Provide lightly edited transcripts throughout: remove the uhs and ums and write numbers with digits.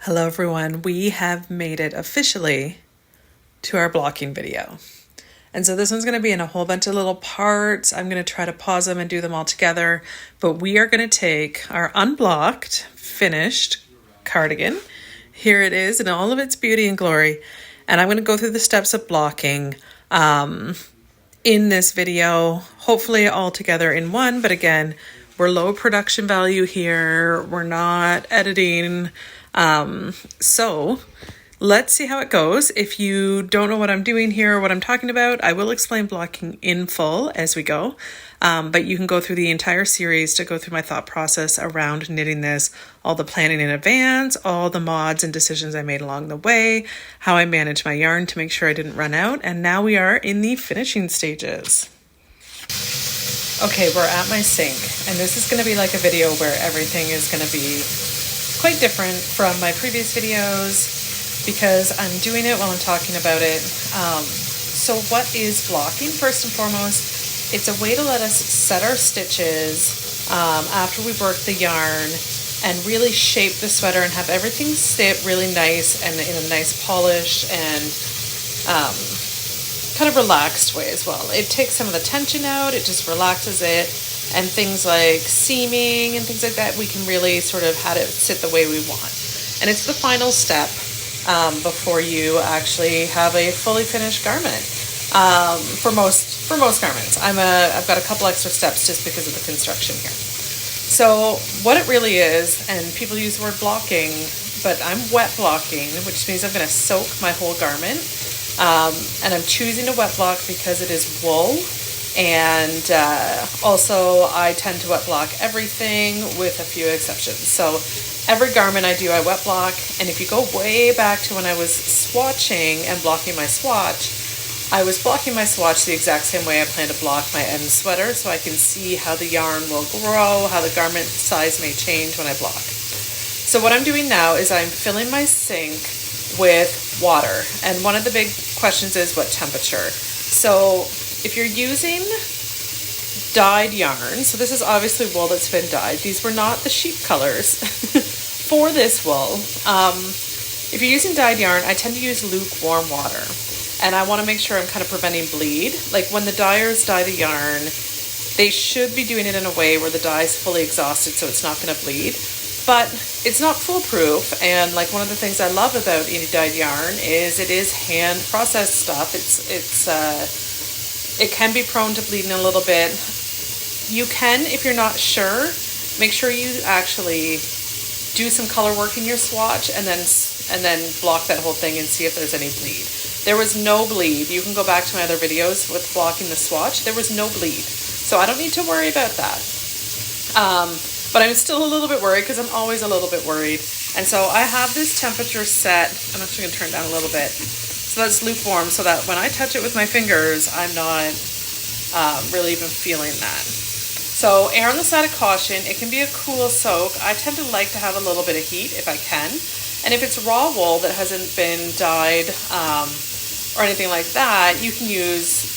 Hello everyone, we have made it officially to our blocking video. And so this one's going to be in a whole bunch of little parts. I'm going to try to pause them and do them all together, but we are going to take our unblocked, finished cardigan. Here it is in all of its beauty and glory. And I'm going to go through the steps of blocking in this video, hopefully all together in one, but again, we're low production value here. We're not editing. So let's see how it goes. If you don't know what I'm doing here or what I'm talking about, I will explain blocking in full as we go. But you can go through the entire series to go through my thought process around knitting this, all the planning in advance, all the mods and decisions I made along the way, how I managed my yarn to make sure I didn't run out. And now we are in the finishing stages. Okay, we're at my sink, and this is going to be like a video where everything is going to be quite different from my previous videos because I'm doing it while I'm talking about it. So what is blocking? First and foremost, it's a way to let us set our stitches after we've worked the yarn and really shape the sweater and have everything sit really nice and in a nice polished and kind of relaxed way as well. It takes some of the tension out, it just relaxes it, and things like seaming and things like that, we can really sort of have it sit the way we want. And it's the final step before you actually have a fully finished garment. For most garments, I've got a couple extra steps just because of the construction here. So what it really is, and people use the word blocking, but I'm wet blocking, which means I'm going to soak my whole garment. And I'm choosing a wet block because it is wool, and also I tend to wet block everything with a few exceptions. So every garment I do, I wet block, and if you go way back to when I was swatching and blocking my swatch, I was blocking my swatch the exact same way I plan to block my end sweater, so I can see how the yarn will grow, how the garment size may change when I block. So what I'm doing now is I'm filling my sink with water, and one of the big questions is what temperature. So if you're using dyed yarn, so this is obviously wool that's been dyed. These were not the sheep colors for this wool. If you're using dyed yarn, I tend to use lukewarm water, and I want to make sure I'm kind of preventing bleed. Like when the dyers dye the yarn, they should be doing it in a way where the dye is fully exhausted so it's not going to bleed. But it's not foolproof, and like one of the things I love about dyed yarn is it is hand processed stuff. It can be prone to bleeding a little bit. You can, if you're not sure, make sure you actually do some color work in your swatch and then block that whole thing and see if there's any bleed. There was no bleed. You can go back to my other videos with blocking the swatch. There was no bleed, so I don't need to worry about that. But I'm still a little bit worried because I'm always a little bit worried. And so I have this temperature set. I'm actually going to turn it down a little bit. So that's lukewarm so that when I touch it with my fingers, I'm not really even feeling that. So err on the side of caution. It can be a cool soak. I tend to like to have a little bit of heat if I can. And if it's raw wool that hasn't been dyed or anything like that, you can use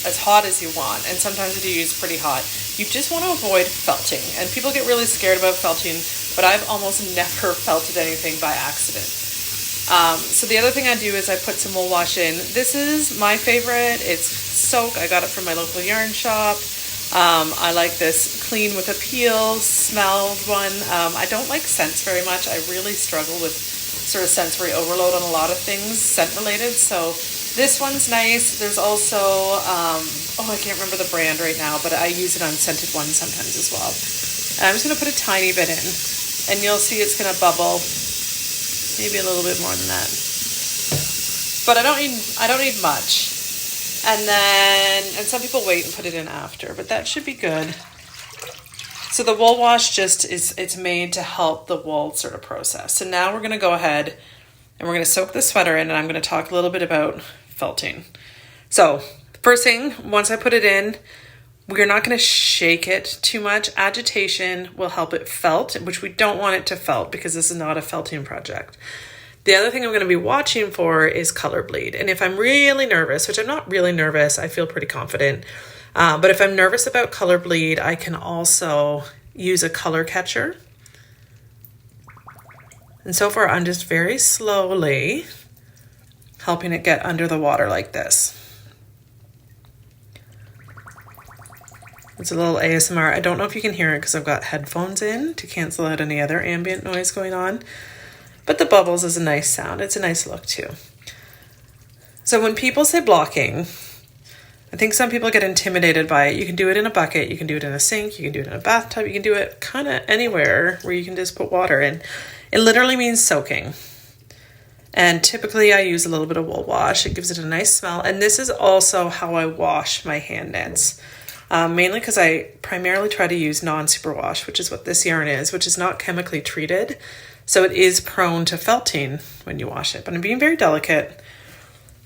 as hot as you want, and sometimes I do use pretty hot. You just want to avoid felting, and people get really scared about felting, but I've almost never felted anything by accident. So the other thing I do is I put some wool wash in. This is my favorite. It's Soak. I got it from my local yarn shop. I like this clean with a peel smelled one. I don't like scents very much. I really struggle with sort of sensory overload on a lot of things scent related, so this one's nice. There's also, I can't remember the brand right now, but I use it on scented ones sometimes as well. And I'm just going to put a tiny bit in, and you'll see it's going to bubble, maybe a little bit more than that. But I don't need much. And some people wait and put it in after, but that should be good. So the wool wash it's made to help the wool sort of process. So now we're going to go ahead and we're going to soak the sweater in, and I'm going to talk a little bit about felting. So first thing, once I put it in, we're not going to shake it too much. Agitation will help it felt, which we don't want it to felt because this is not a felting project. The other thing I'm going to be watching for is color bleed. And if I'm really nervous, which I'm not really nervous, I feel pretty confident. But if I'm nervous about color bleed, I can also use a color catcher And so far I'm just very slowly helping it get under the water like this. It's a little ASMR. I don't know if you can hear it because I've got headphones in to cancel out any other ambient noise going on. But the bubbles is a nice sound. It's a nice look too. So when people say blocking, I think some people get intimidated by it. You can do it in a bucket, you can do it in a sink, you can do it in a bathtub, you can do it kind of anywhere where you can just put water in. It literally means soaking. And typically I use a little bit of wool wash. It gives it a nice smell. And this is also how I wash my hand knits. Mainly because I primarily try to use non-superwash, which is what this yarn is, which is not chemically treated. So it is prone to felting when you wash it. But I'm being very delicate.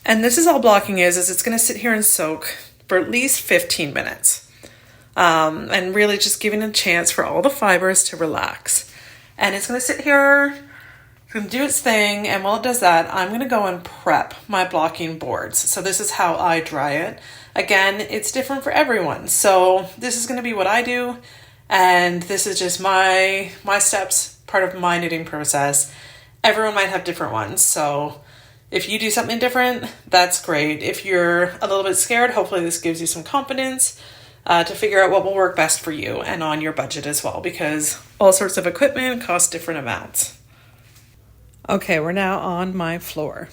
And this is all blocking is it's going to sit here and soak for at least 15 minutes. And really just giving a chance for all the fibers to relax. And it's going to sit here, it's going to do its thing. And while it does that, I'm going to go and prep my blocking boards. So this is how I dry it. Again, it's different for everyone. So this is going to be what I do. And this is just my steps, part of my knitting process. Everyone might have different ones. So if you do something different, that's great. If you're a little bit scared, hopefully this gives you some confidence to figure out what will work best for you and on your budget as well, because all sorts of equipment cost different amounts. Okay, we're now on my floor.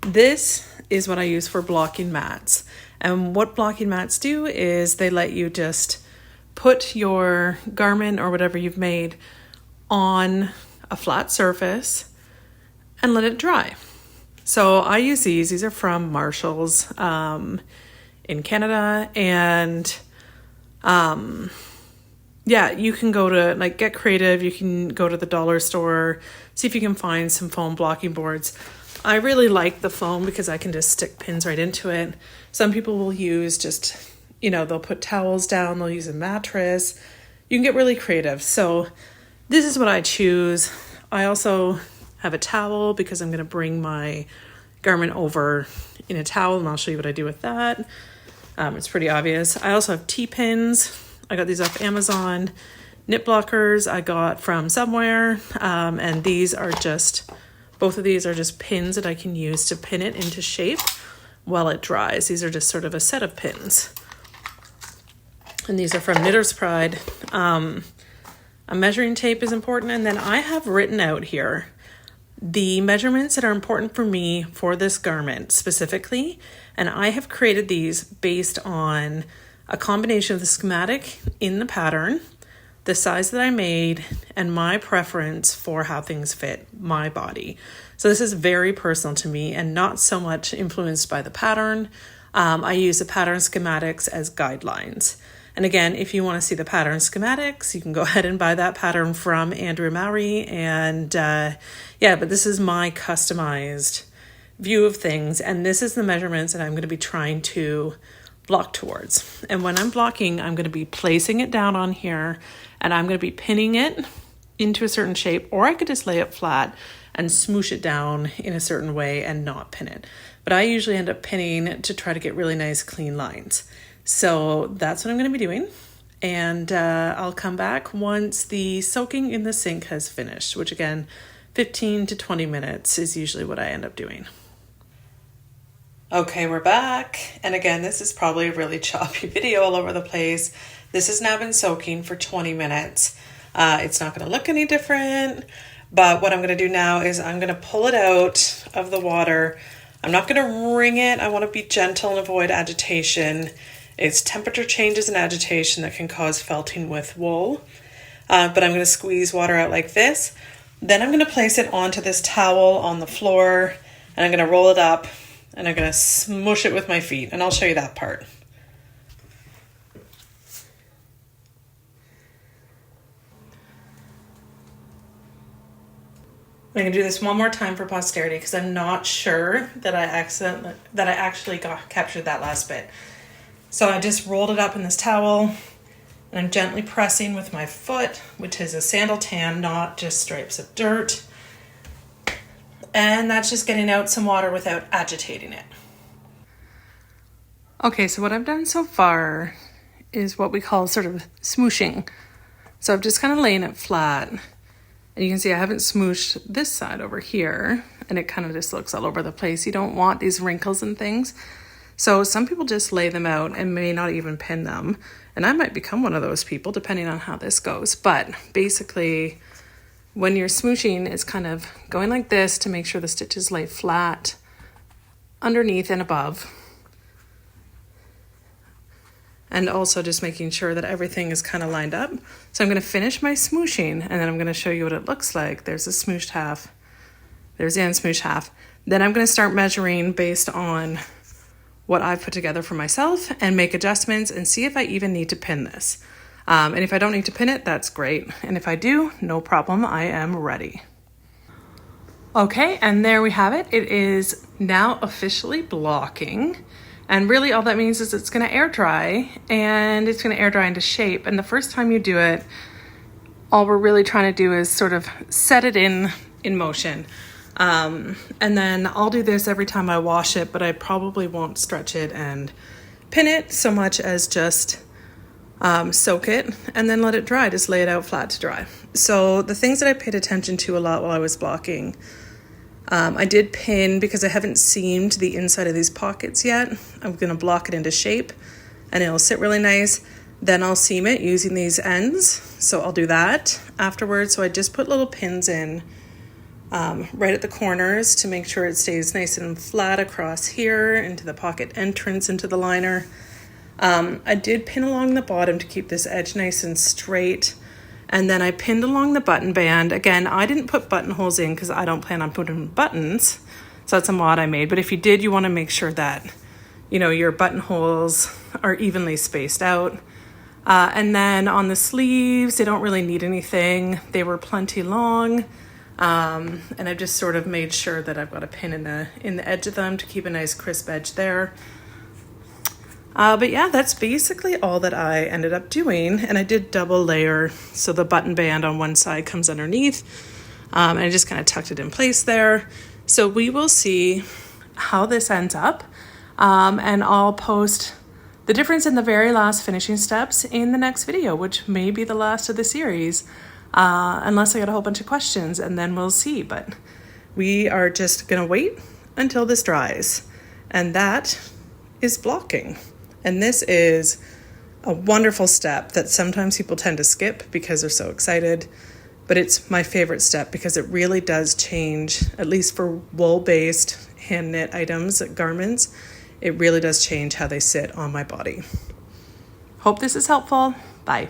This is what I use for blocking mats. And what blocking mats do is they let you just put your garment or whatever you've made on a flat surface and let it dry. So I use these. These are from Marshall's in Canada. And yeah, you can go to like get creative. You can go to the dollar store, see if you can find some foam blocking boards. I really like the foam because I can just stick pins right into it. Some people will use just, they'll put towels down, they'll use a mattress. You can get really creative. So this is what I choose. I also have a towel because I'm going to bring my garment over in a towel, and I'll show you what I do with that. It's pretty obvious. I also have T-pins. I got these off Amazon. Knit blockers I got from somewhere, and these are both of these are just pins that I can use to pin it into shape while it dries. These are just sort of a set of pins. And these are from Knitter's Pride. A measuring tape is important, and then I have written out here the measurements that are important for me for this garment specifically, and I have created these based on a combination of the schematic in the pattern, the size that I made, and my preference for how things fit my body. So this is very personal to me and not so much influenced by the pattern. I use the pattern schematics as guidelines. And again, if you want to see the pattern schematics, you can go ahead and buy that pattern from Andrew Mowry. And but this is my customized view of things. And this is the measurements that I'm going to be trying to block towards. And when I'm blocking, I'm going to be placing it down on here, and I'm going to be pinning it into a certain shape, or I could just lay it flat and smoosh it down in a certain way and not pin it. But I usually end up pinning to try to get really nice clean lines. So that's what I'm going to be doing. And I'll come back once the soaking in the sink has finished, which again, 15 to 20 minutes is usually what I end up doing. Okay, we're back. And again, this is probably a really choppy video all over the place. This has now been soaking for 20 minutes. It's not going to look any different, but what I'm going to do now is I'm going to pull it out of the water. I'm not going to wring it. I want to be gentle and avoid agitation. It's temperature changes and agitation that can cause felting with wool. But I'm going to squeeze water out like this. Then I'm going to place it onto this towel on the floor, and I'm going to roll it up, and I'm going to smush it with my feet, and I'll show you that part. I'm going to do this one more time for posterity because I'm not sure that I actually captured that last bit. So I just rolled it up in this towel, and I'm gently pressing with my foot, which is a sandal tan, not just stripes of dirt. And that's just getting out some water without agitating it. Okay, so what I've done so far is what we call sort of smooshing. So I'm just kind of laying it flat And you can see I haven't smooshed this side over here, and it kind of just looks all over the place. You don't want these wrinkles and things. So some people just lay them out and may not even pin them. And I might become one of those people depending on how this goes. But basically, when you're smooshing, it's kind of going like this to make sure the stitches lay flat underneath and above. And also just making sure that everything is kind of lined up. So I'm going to finish my smooshing, and then I'm going to show you what it looks like. There's the smooshed half. There's the unsmooshed half. Then I'm going to start measuring based on what I've put together for myself and make adjustments and see if I even need to pin this. And if I don't need to pin it, that's great. And if I do, no problem, I am ready. Okay, and there we have it. It is now officially blocking. And really all that means is it's gonna air dry, and it's gonna air dry into shape. And the first time you do it, all we're really trying to do is sort of set it in motion. And then I'll do this every time I wash it, but I probably won't stretch it and pin it so much as just soak it and then let it dry, just lay it out flat to dry. So the things that I paid attention to a lot while I was blocking, I did pin because I haven't seamed the inside of these pockets yet. I'm going to block it into shape and it'll sit really nice. Then I'll seam it using these ends. So I'll do that afterwards. So I just put little pins in right at the corners to make sure it stays nice and flat across here into the pocket entrance into the liner. I did pin along the bottom to keep this edge nice and straight. And then I pinned along the button band. Again, I didn't put buttonholes in because I don't plan on putting buttons. So that's a mod I made. But if you did, you want to make sure that, you know, your buttonholes are evenly spaced out. And then on the sleeves, they don't really need anything. They were plenty long. And I've just sort of made sure that I've got a pin in the edge of them to keep a nice crisp edge there. But yeah, that's basically all that I ended up doing. And I did double layer, so the button band on one side comes underneath. And I just kind of tucked it in place there. So we will see how this ends up. And I'll post the difference in the very last finishing steps in the next video, which may be the last of the series, unless I get a whole bunch of questions, and then we'll see. But we are just gonna wait until this dries. And that is blocking. And this is a wonderful step that sometimes people tend to skip because they're so excited. But it's my favorite step because it really does change, at least for wool-based hand knit items, garments, it really does change how they sit on my body. Hope this is helpful. Bye.